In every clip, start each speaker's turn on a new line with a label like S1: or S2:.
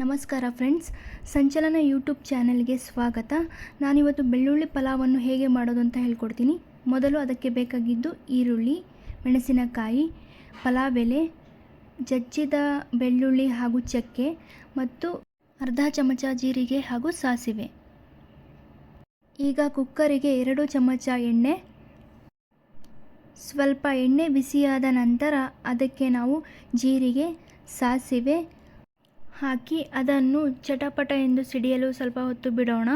S1: ನಮಸ್ಕಾರ ಫ್ರೆಂಡ್ಸ್, ಸಂಚಲನ ಯೂಟ್ಯೂಬ್ ಚಾನೆಲ್ಗೆ ಸ್ವಾಗತ. ನಾನಿವತ್ತು ಬೆಳ್ಳುಳ್ಳಿ ಪಲಾವನ್ನು ಹೇಗೆ ಮಾಡೋದು ಅಂತ ಹೇಳ್ಕೊಡ್ತೀನಿ. ಮೊದಲು ಅದಕ್ಕೆ ಬೇಕಾಗಿದ್ದು ಈರುಳ್ಳಿ, ಮೆಣಸಿನಕಾಯಿ, ಪಲಾವ್ ಎಲೆ, ಜಜ್ಜಿದ ಬೆಳ್ಳುಳ್ಳಿ ಹಾಗೂ ಚಕ್ಕೆ ಮತ್ತು ಅರ್ಧ ಚಮಚ ಜೀರಿಗೆ ಹಾಗೂ ಸಾಸಿವೆ. ಈಗ ಕುಕ್ಕರಿಗೆ 2 ಚಮಚ ಎಣ್ಣೆ, ಸ್ವಲ್ಪ ಎಣ್ಣೆ ಬಿಸಿಯಾದ ನಂತರ ಅದಕ್ಕೆ ನಾವು ಜೀರಿಗೆ, ಸಾಸಿವೆ ಹಾಕಿ ಅದನ್ನು ಚಟಪಟ ಎಂದು ಸಿಡಿಯಲು ಸ್ವಲ್ಪ ಹೊತ್ತು ಬಿಡೋಣ.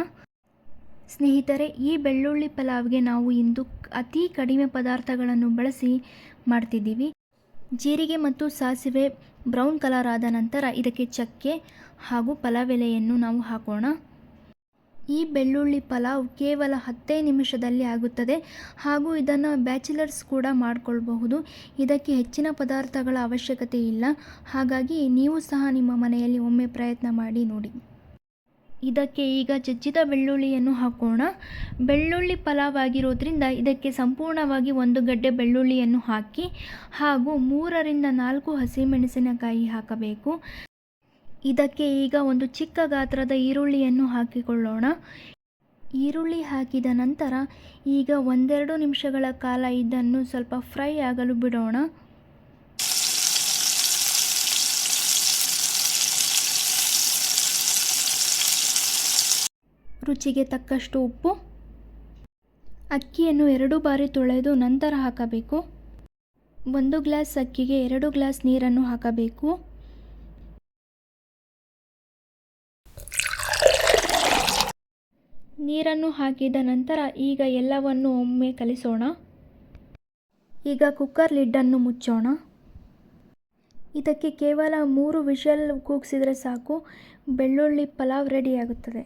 S1: ಸ್ನೇಹಿತರೆ, ಈ ಬೆಳ್ಳುಳ್ಳಿ ಪಲಾವ್ಗೆ ನಾವು ಇಂದು ಅತಿ ಕಡಿಮೆ ಪದಾರ್ಥಗಳನ್ನು ಬಳಸಿ ಮಾಡ್ತಿದ್ದೀವಿ. ಜೀರಿಗೆ ಮತ್ತು ಸಾಸಿವೆ ಬ್ರೌನ್ ಕಲರ್ ಆದ ನಂತರ ಇದಕ್ಕೆ ಚಕ್ಕೆ ಹಾಗೂ ಪಲಾವ್ ಎಲೆಯನ್ನು ನಾವು ಹಾಕೋಣ. ಈ ಬೆಳ್ಳುಳ್ಳಿ ಪಲಾವ್ ಕೇವಲ 10 ನಿಮಿಷದಲ್ಲಿ ಆಗುತ್ತದೆ ಹಾಗೂ ಇದನ್ನು ಬ್ಯಾಚುಲರ್ಸ್ ಕೂಡ ಮಾಡಿಕೊಳ್ಳಬಹುದು. ಇದಕ್ಕೆ ಹೆಚ್ಚಿನ ಪದಾರ್ಥಗಳ ಅವಶ್ಯಕತೆ ಇಲ್ಲ. ಹಾಗಾಗಿ ನೀವು ಸಹ ನಿಮ್ಮ ಮನೆಯಲ್ಲಿ ಒಮ್ಮೆ ಪ್ರಯತ್ನ ಮಾಡಿ ನೋಡಿ. ಇದಕ್ಕೆ ಈಗ ಜಜ್ಜಿದ ಬೆಳ್ಳುಳ್ಳಿಯನ್ನು ಹಾಕೋಣ. ಬೆಳ್ಳುಳ್ಳಿ ಪಲಾವ್ ಆಗಿರೋದ್ರಿಂದ ಇದಕ್ಕೆ ಸಂಪೂರ್ಣವಾಗಿ 1 ಗಡ್ಡೆ ಬೆಳ್ಳುಳ್ಳಿಯನ್ನು ಹಾಕಿ ಹಾಗೂ 3 ರಿಂದ 4 ಹಸಿಮೆಣಸಿನಕಾಯಿ ಹಾಕಬೇಕು. ಇದಕ್ಕೆ ಈಗ ಒಂದು ಚಿಕ್ಕ ಗಾತ್ರದ ಈರುಳ್ಳಿಯನ್ನು ಹಾಕಿಕೊಳ್ಳೋಣ. ಈರುಳ್ಳಿ ಹಾಕಿದ ನಂತರ ಈಗ 1-2 ನಿಮಿಷಗಳ ಕಾಲ ಇದನ್ನು ಸ್ವಲ್ಪ ಫ್ರೈ ಆಗಲು ಬಿಡೋಣ. ರುಚಿಗೆ ತಕ್ಕಷ್ಟು ಉಪ್ಪು. ಅಕ್ಕಿಯನ್ನು 2 ಬಾರಿ ತೊಳೆದು ನಂತರ ಹಾಕಬೇಕು. 1 ಗ್ಲಾಸ್ ಅಕ್ಕಿಗೆ 2 ಗ್ಲಾಸ್ ನೀರನ್ನು ಹಾಕಬೇಕು. ನೀರನ್ನು ಹಾಕಿದ ನಂತರ ಈಗ ಎಲ್ಲವನ್ನು ಒಮ್ಮೆ ಕಲಿಸೋಣ. ಈಗ ಕುಕ್ಕರ್ ಲಿಡ್ಡನ್ನು ಮುಚ್ಚೋಣ. ಇದಕ್ಕೆ ಕೇವಲ 3 ವಿಷಲ್ ಕೂಗಿಸಿದರೆ ಸಾಕು, ಬೆಳ್ಳುಳ್ಳಿ ಪಲಾವ್ ರೆಡಿಯಾಗುತ್ತದೆ.